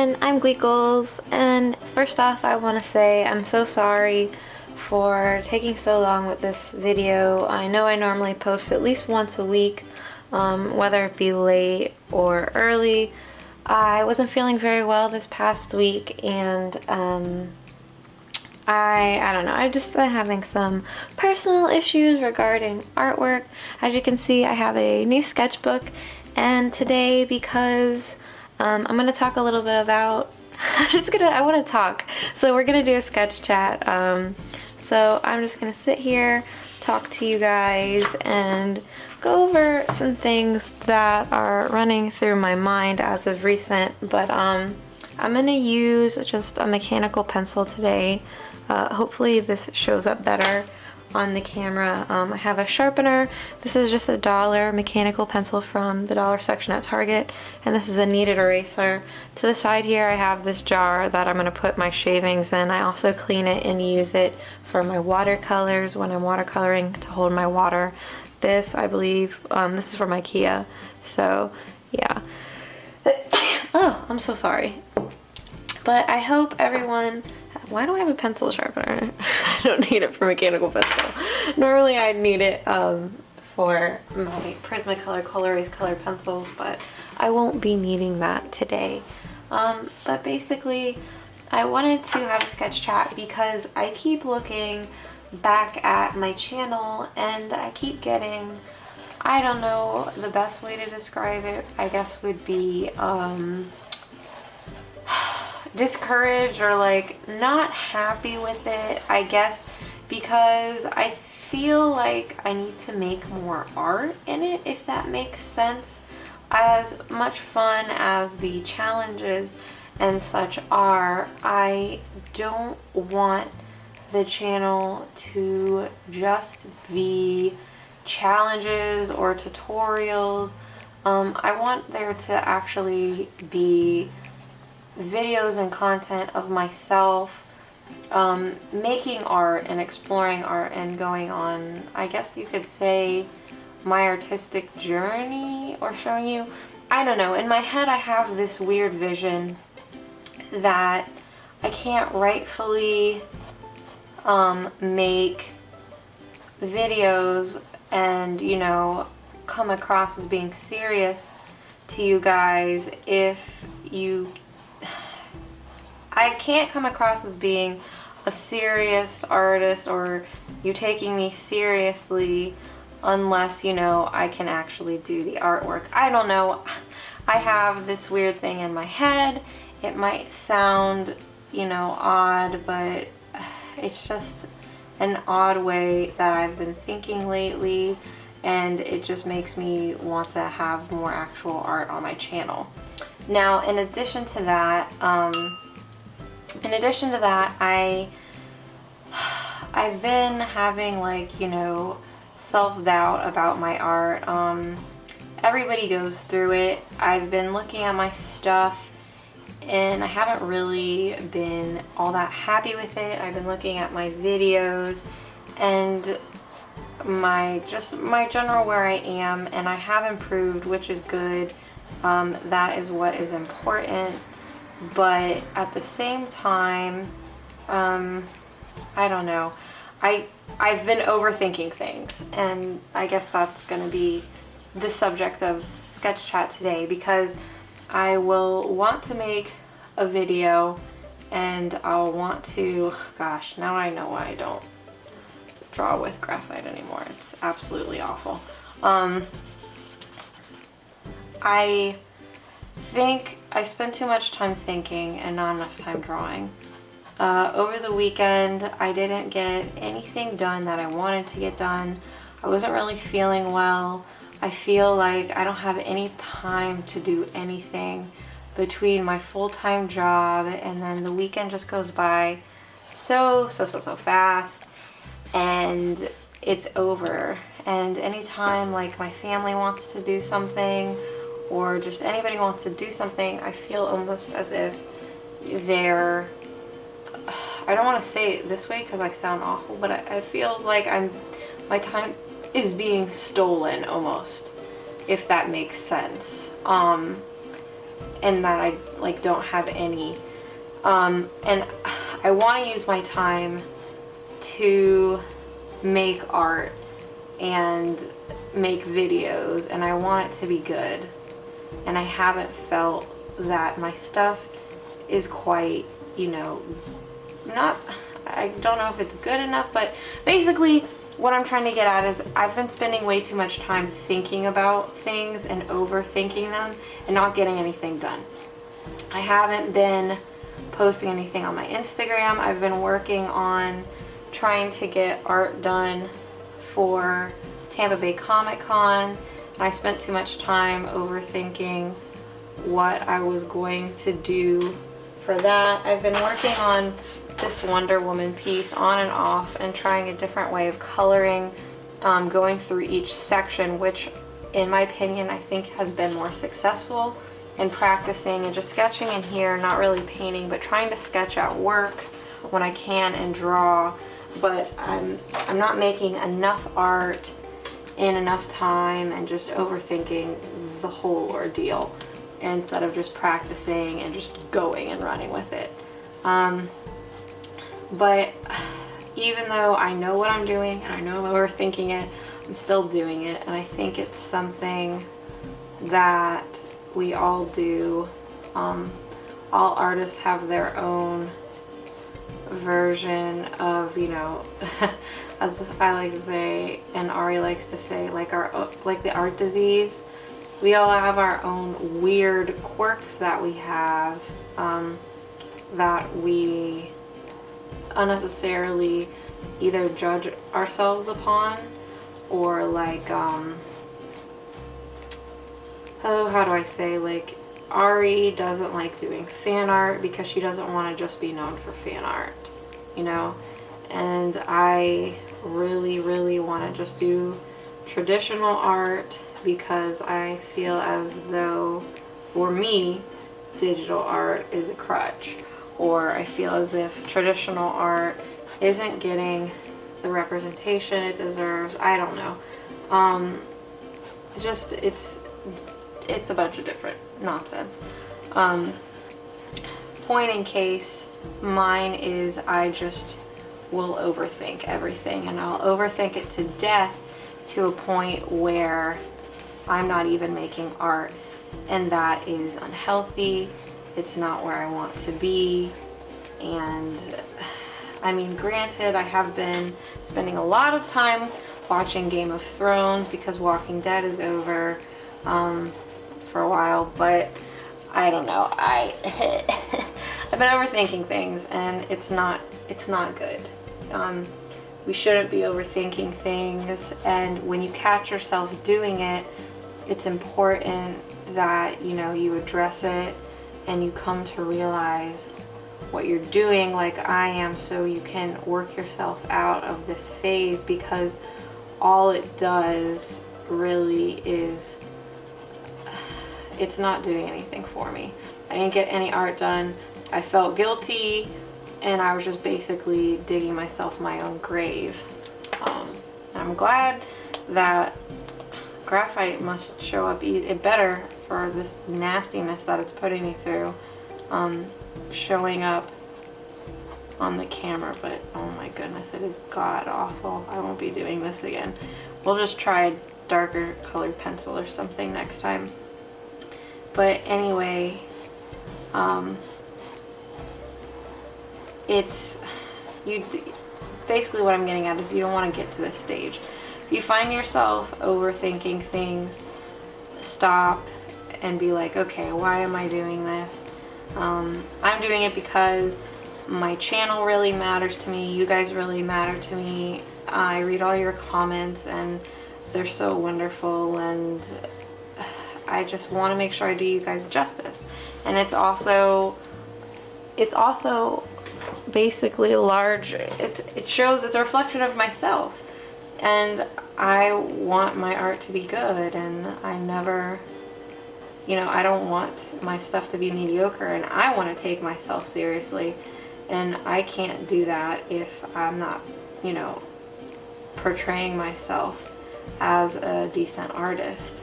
everyone, I'm Gweakles, and first off I want to say I'm so sorry for taking so long with this video. I know I normally post at least once a week, whether it be late or early. I wasn't feeling very well this past week, and I don't know, I've just been having some personal issues regarding artwork. As you can see, I have a new sketchbook, and today, because I'm going to talk a little bit about, I want to talk, so we're going to do a sketch chat. So I'm just going to sit here, talk to you guys, and go over some things that are running through my mind as of recent. But I'm going to use just a mechanical pencil today. Hopefully this shows up better on the camera. I have a sharpener. This is just a $1 mechanical pencil from the dollar section at Target, and this is a kneaded eraser. To the side here I have this jar that I'm going to put my shavings in. I also clean it and use it for my watercolors when I'm watercoloring to hold my water. This, I believe, this is from IKEA, so yeah. Oh, I'm so sorry. But I hope everyone... Why do I have a pencil sharpener? I don't need it for mechanical pencil. Normally I'd need it for my Prismacolor Colorase color pencils, but I won't be needing that today. But basically, I wanted to have a sketch chat because I keep looking back at my channel and I keep getting, I don't know, the best way to describe it, I guess, would be discouraged or like not happy with it, I guess, because I feel like I need to make more art in it, if that makes sense. As much fun as the challenges and such are, I don't want the channel to just be challenges or tutorials. I want there to actually be videos and content of myself making art and exploring art and going on, I guess you could say, my artistic journey, or showing you, I don't know, in my head I have this weird vision that I can't rightfully make videos and, you know, come across as being serious to you guys if you... I can't come across as being a serious artist or you taking me seriously unless, you know, I can actually do the artwork. I don't know. I have this weird thing in my head. It might sound, you know, odd, but it's just an odd way that I've been thinking lately, and it just makes me want to have more actual art on my channel. Now, in addition to that, I've been having, like, you know, self-doubt about my art. Everybody goes through it. I've been looking at my stuff and I haven't really been all that happy with it. I've been looking at my videos and my general where I am, and I have improved, which is good. That is what is important. But at the same time, I don't know, I've been overthinking things, and I guess that's going to be the subject of sketch chat today, because I will want to make a video and I'll want to, gosh, now I know why I don't draw with graphite anymore. It's absolutely awful. I think I spend too much time thinking and not enough time drawing. Over the weekend, I didn't get anything done that I wanted to get done. I wasn't really feeling well. I feel like I don't have any time to do anything between my full-time job, and then the weekend just goes by so fast, and it's over. And anytime, like, my family wants to do something, or just anybody wants to do something, I feel almost as if they're, I don't want to say it this way because I sound awful, but I feel like my time is being stolen almost, if that makes sense. and that I like don't have any. And I want to use my time to make art and make videos, and I want it to be good, and I haven't felt that my stuff is quite, you know, not, I don't know if it's good enough, but basically what I'm trying to get at is I've been spending way too much time thinking about things and overthinking them and not getting anything done. I haven't been posting anything on my Instagram. I've been working on trying to get art done for Tampa Bay Comic Con, and I spent too much time overthinking what I was going to do for that. I've been working on this Wonder Woman piece on and off and trying a different way of coloring, going through each section, which in my opinion I think has been more successful in practicing and just sketching in here, not really painting, but trying to sketch at work when I can and draw. But I'm not making enough art in enough time and just overthinking the whole ordeal instead of just practicing and just going and running with it. But even though I know what I'm doing and I know I'm overthinking it, I'm still doing it, and I think it's something that we all do. All artists have their own version of, you know, as I like to say and Ari likes to say, like the art disease. We all have our own weird quirks that we have, that we unnecessarily either judge ourselves upon or like, oh, how do I say, like Ari doesn't like doing fan art because she doesn't want to just be known for fan art, you know, and I really want to just do traditional art because I feel as though for me digital art is a crutch, or I feel as if traditional art isn't getting the representation it deserves. I don't know. Just it's a bunch of different nonsense. Point in case, mine is I just will overthink everything, and I'll overthink it to death to a point where I'm not even making art, and that is unhealthy. It's not where I want to be. And I mean, granted, I have been spending a lot of time watching Game of Thrones because Walking Dead is over for a while, but I don't know. I've been overthinking things, and it's not good. We shouldn't be overthinking things, and when you catch yourself doing it, it's important that, you know, you address it and you come to realize what you're doing, like I am, so you can work yourself out of this phase, because all it does really is, it's not doing anything for me. I didn't get any art done. I felt guilty, and I was just basically digging myself my own grave. I'm glad that graphite must show up better for this nastiness that it's putting me through, showing up on the camera, but oh my goodness, it is god awful. I won't be doing this again. We'll just try a darker colored pencil or something next time. But anyway, it's, you basically what I'm getting at is you don't want to get to this stage. If you find yourself overthinking things, stop and be like, okay, why am I doing this? I'm doing it because my channel really matters to me. You guys really matter to me. I read all your comments and they're so wonderful, and I just want to make sure I do you guys justice. And it's also basically large, it shows, it's a reflection of myself, and I want my art to be good, and I never, you know, I don't want my stuff to be mediocre, and I want to take myself seriously, and I can't do that if I'm not, you know, portraying myself as a decent artist.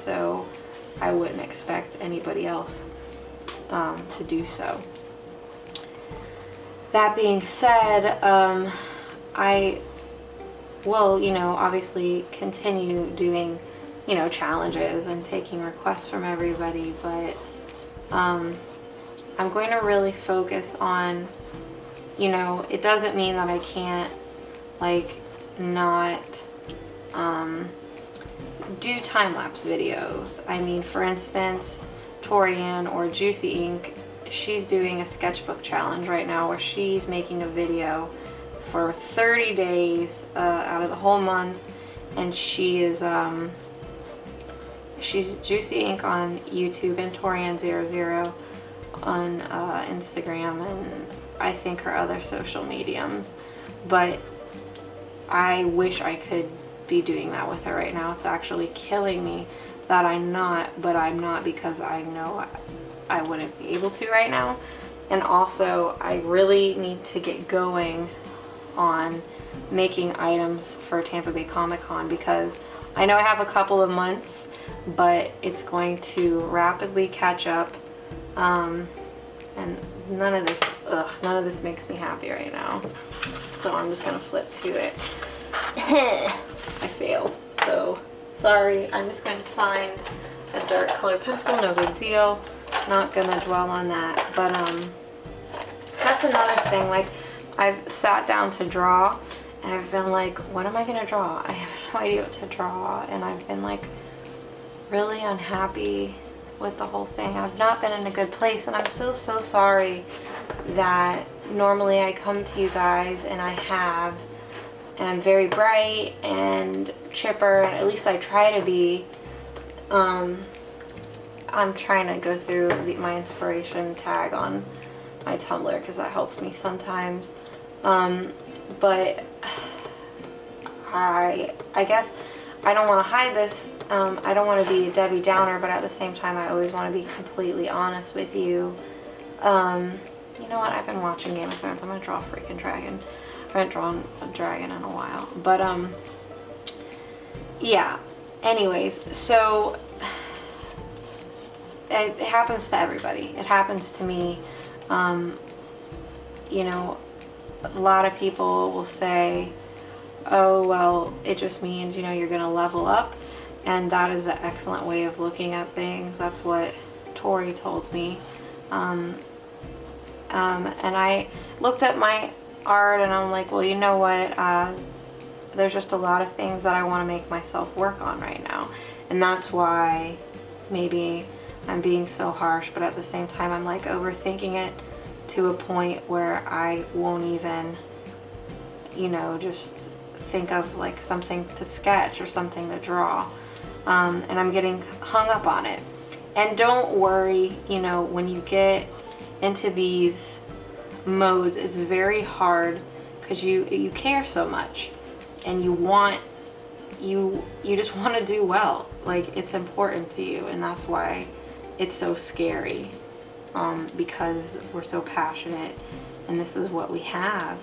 So I wouldn't expect anybody else to do so. That being said, I will, obviously continue doing, challenges and taking requests from everybody, but I'm going to really focus on, it doesn't mean that I can't, not do time-lapse videos. I mean, for instance, Torian or Juicy Ink, she's doing a sketchbook challenge right now where she's making a video for 30 days out of the whole month, and she is she's Juicy Ink on YouTube and Torian00 on Instagram, and I think her other social mediums. But I wish I could be doing that with her right now. It's actually killing me that I'm not, but I'm not because I know I wouldn't be able to right now. And also, I really need to get going on making items for Tampa Bay Comic Con, because I know I have a couple of months, but it's going to rapidly catch up. And none of this makes me happy right now. So I'm just gonna flip to it. I failed, so sorry. I'm just going to find a dark color pencil, no big deal. Not gonna dwell on that, but that's another thing. Like, I've sat down to draw and I've been like, what am I gonna draw? I have no idea what to draw, and I've been like really unhappy with the whole thing. I've not been in a good place, and I'm so sorry that normally I come to you guys and and I'm very bright and chipper, and at least I try to be. I'm trying to go through my inspiration tag on my Tumblr because that helps me sometimes. But I guess I don't want to hide this. I don't want to be a Debbie Downer, but at the same time I always want to be completely honest with you. You know what? I've been watching Game of Thrones. I'm going to draw a freaking dragon. I haven't drawn a dragon in a while, but yeah, anyways, so it happens to everybody. It happens to me. A lot of people will say, oh, well, it just means, you're gonna level up, and that is an excellent way of looking at things. That's what Tori told me. And I looked at my art and I'm like, well, you know what, there's just a lot of things that I want to make myself work on right now, and that's why maybe I'm being so harsh, but at the same time I'm like overthinking it to a point where I won't even, just think of like something to sketch or something to draw, and I'm getting hung up on it. And don't worry, when you get into these modes, it's very hard because you care so much, and you just want to do well. Like, it's important to you, and that's why it's so scary, because we're so passionate and this is what we have.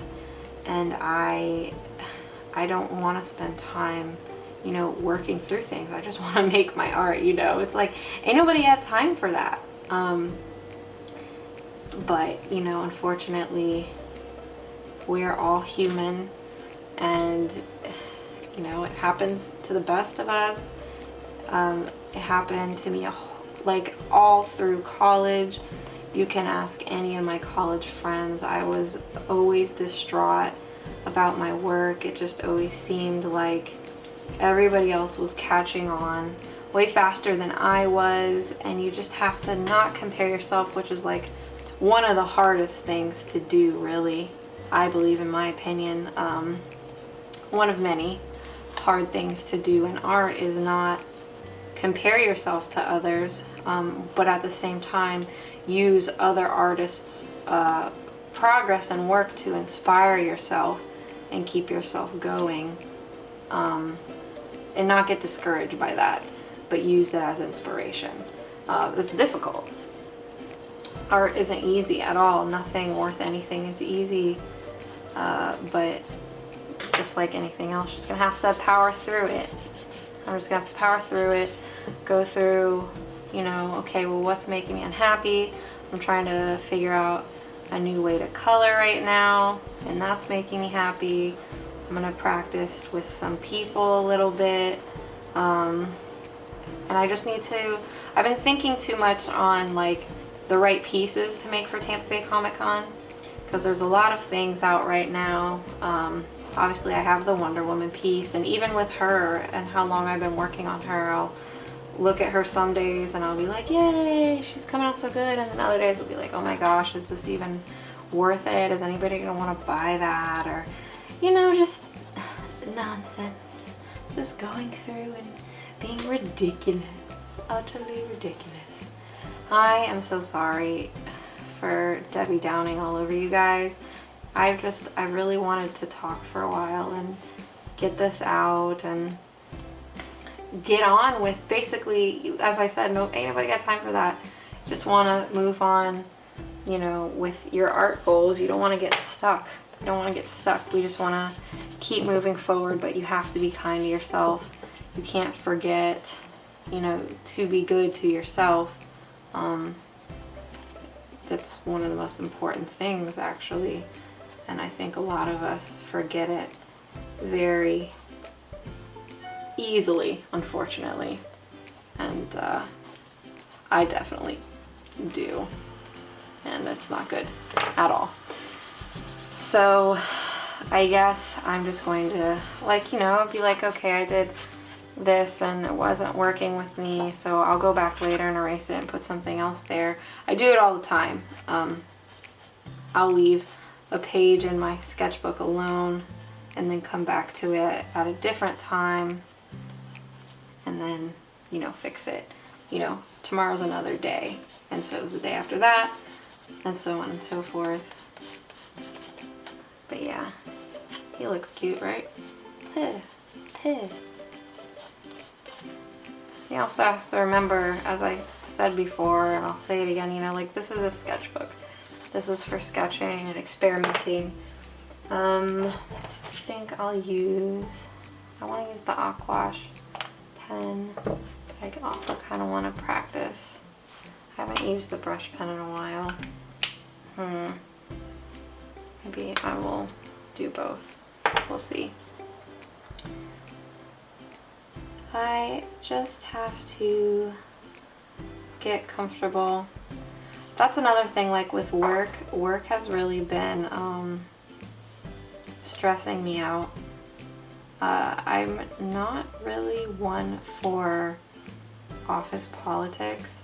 And I don't want to spend time working through things. I just want to make my art. It's like ain't nobody had time for that. But unfortunately, we're all human, and it happens to the best of us. It happened to me like all through college. You can ask any of my college friends. I was always distraught about my work. It just always seemed like everybody else was catching on way faster than I was, and you just have to not compare yourself, which is like one of the hardest things to do, really, I believe, in my opinion. One of many hard things to do in art is not compare yourself to others, but at the same time use other artists' progress and work to inspire yourself and keep yourself going, and not get discouraged by that, but use it as inspiration. It's difficult. Art isn't easy at all. Nothing worth anything is easy, but just like anything else, just gonna have to power through it. I'm just gonna have to power through it, go through, okay, well, what's making me unhappy? I'm I'm trying to figure out a new way to color right now, and that's making me happy. I'm gonna practice with some people a little bit, and I just need to, I've been thinking too much on like the right pieces to make for Tampa Bay Comic Con, because there's a lot of things out right now. Obviously I have the Wonder Woman piece, and even with her and how long I've been working on her, I'll look at her some days and I'll be like, yay, she's coming out so good, and then other days I'll be like, oh my gosh, is this even worth it? Is anybody gonna want to buy that? Or, you know, just nonsense, just going through and being ridiculous, utterly ridiculous. I am so sorry for Debbie Downing all over you guys. I really wanted to talk for a while and get this out and get on with, basically, as I said, ain't nobody got time for that. Just want to move on, you know, with your art goals. You don't want to get stuck. You don't want to get stuck. We just want to keep moving forward, but you have to be kind to yourself. You can't forget, you know, to be good to yourself. That's one of the most important things, actually, and I think a lot of us forget it very easily, unfortunately, and I definitely do, and it's not good at all. So I guess I'm just going to, like, you know, be like, okay, I did this and it wasn't working with me, so I'll go back later and erase it and put something else there. I do it all the time. I'll leave a page in my sketchbook alone and then come back to it at a different time and then, you know, fix it. You know, tomorrow's another day, and so is the day after that, and so on and so forth. But yeah, he looks cute, right? You also have to remember, as I said before, and I'll say it again, you know, like, this is a sketchbook. This is for sketching and experimenting. I think I'll use, I want to use the Aquash pen, but I also kind of want to practice. I haven't used the brush pen in a while. Maybe I will do both. We'll see. I just have to get comfortable. That's another thing, like with work. Work has really been stressing me out. I'm not really one for office politics.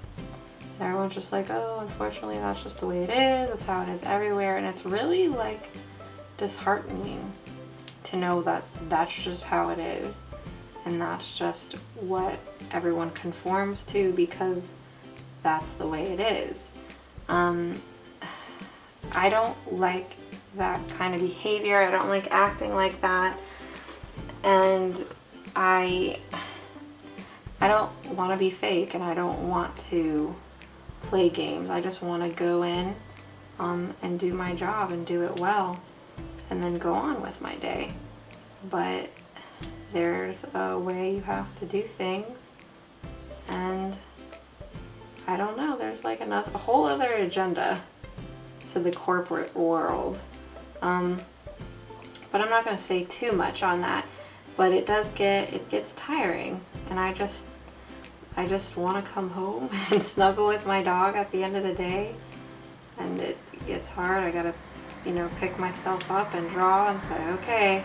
Everyone's just like, oh, unfortunately that's just the way it is. That's how it is everywhere. And it's really like disheartening to know that that's just how it is. And that's just what everyone conforms to because that's the way it is. I don't like that kind of behavior. I don't like acting like that. And I don't want to be fake, and I don't want to play games. I just want to go in and do my job and do it well and then go on with my day. But there's a way you have to do things, and I don't know, there's like a whole other agenda to the corporate world. But I'm not going to say too much on that, but it gets tiring, and I just want to come home and snuggle with my dog at the end of the day, and it gets hard. I gotta, you know, pick myself up and draw and say, okay,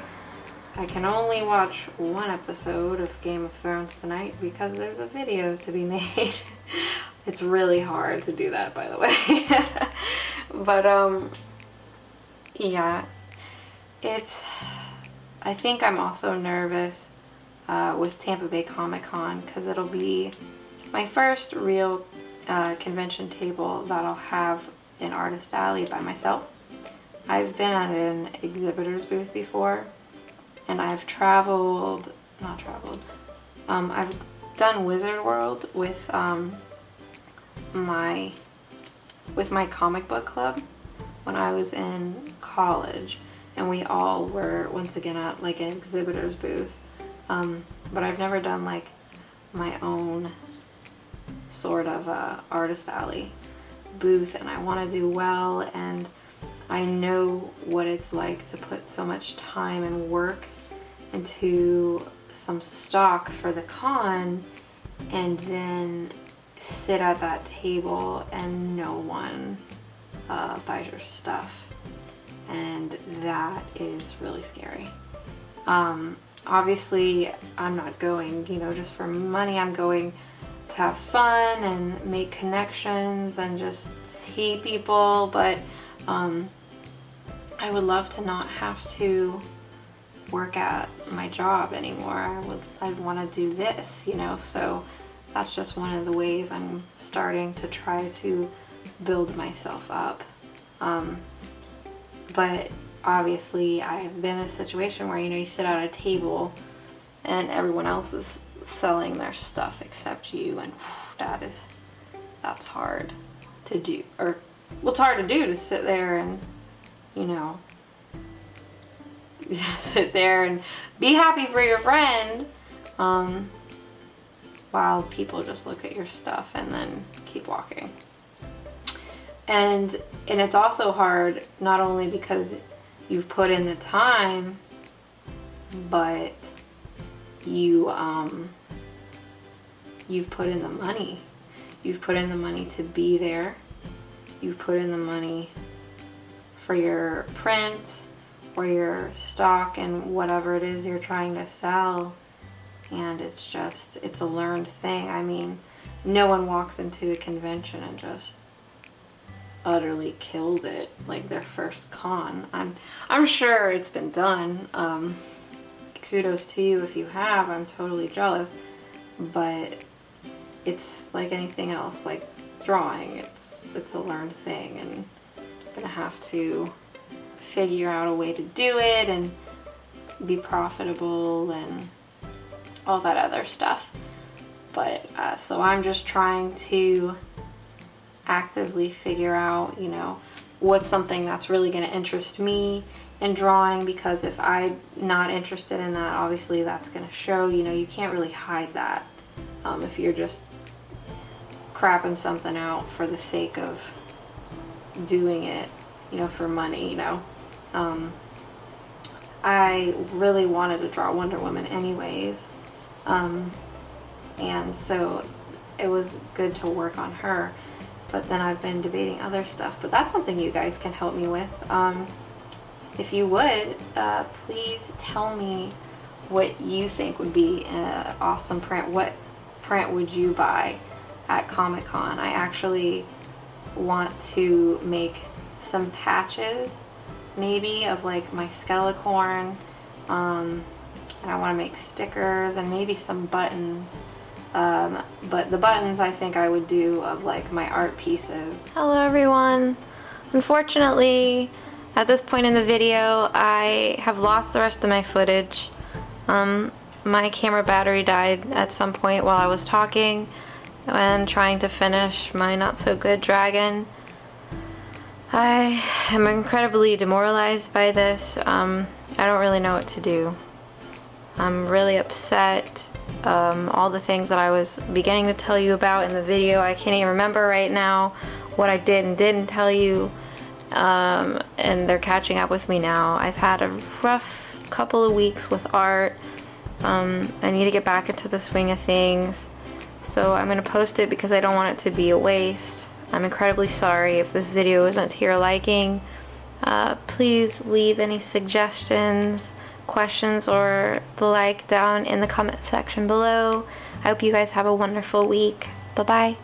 I can only watch one episode of Game of Thrones tonight because there's a video to be made. It's really hard to do that, by the way. But yeah, I think I'm also nervous with Tampa Bay Comic Con because it'll be my first real convention table that I'll have in Artist Alley by myself. I've been at an exhibitor's booth before, and I've I've done Wizard World with my comic book club when I was in college, and we all were once again at like an exhibitor's booth. But I've never done like my own sort of Artist Alley. booth and I want to do well, and I know what it's like to put so much time and work into some stock for the con and then sit at that table and no one buys your stuff, and that is really scary. Obviously I'm not going, you know, just for money. I'm going to have fun and make connections and just see people, but I would love to not have to work at my job anymore. I'd want to do this, you know, so that's just one of the ways I'm starting to try to build myself up. But obviously I've been in a situation where, you know, you sit at a table and everyone else is selling their stuff except you, and that's hard to do. Or, well, it's hard to do, to sit there and, you know, sit there and be happy for your friend while people just look at your stuff and then keep walking. And it's also hard not only because you've put in the time, but you've put in the money. You've put in the money to be there. You've put in the money for your prints or your stock and whatever it is you're trying to sell. And it's a learned thing. I mean, no one walks into a convention and just utterly kills it like their first con. I'm sure it's been done. Kudos to you if you have. I'm totally jealous. But it's like anything else, like drawing. It's a learned thing, and I'm gonna have to figure out a way to do it and be profitable and all that other stuff. But so I'm just trying to actively figure out, you know, what's something that's really going to interest me in drawing, because if I'm not interested in that, obviously that's going to show. You know, you can't really hide that if you're just crapping something out for the sake of doing it, you know, for money, you know. I really wanted to draw Wonder Woman anyways, and so it was good to work on her. But then I've been debating other stuff, but that's something you guys can help me with. If you would, please tell me what you think would be an awesome print. What print would you buy at Comic-Con? I actually want to make some patches, maybe, of like my Skelecorn, and I want to make stickers and maybe some buttons. But the buttons I think I would do of like my art pieces. Hello everyone. Unfortunately, at this point in the video, I have lost the rest of my footage. My camera battery died at some point while I was talking and trying to finish my not so good dragon. I am incredibly demoralized by this. I don't really know what to do. I'm really upset. All the things that I was beginning to tell you about in the video, I can't even remember right now what I did and didn't tell you, and they're catching up with me now. I've had a rough couple of weeks with art. I need to get back into the swing of things, so I'm going to post it because I don't want it to be a waste. I'm incredibly sorry if this video isn't to your liking. Please leave any suggestions, questions, or the like down in the comment section below. I hope you guys have a wonderful week. Bye bye.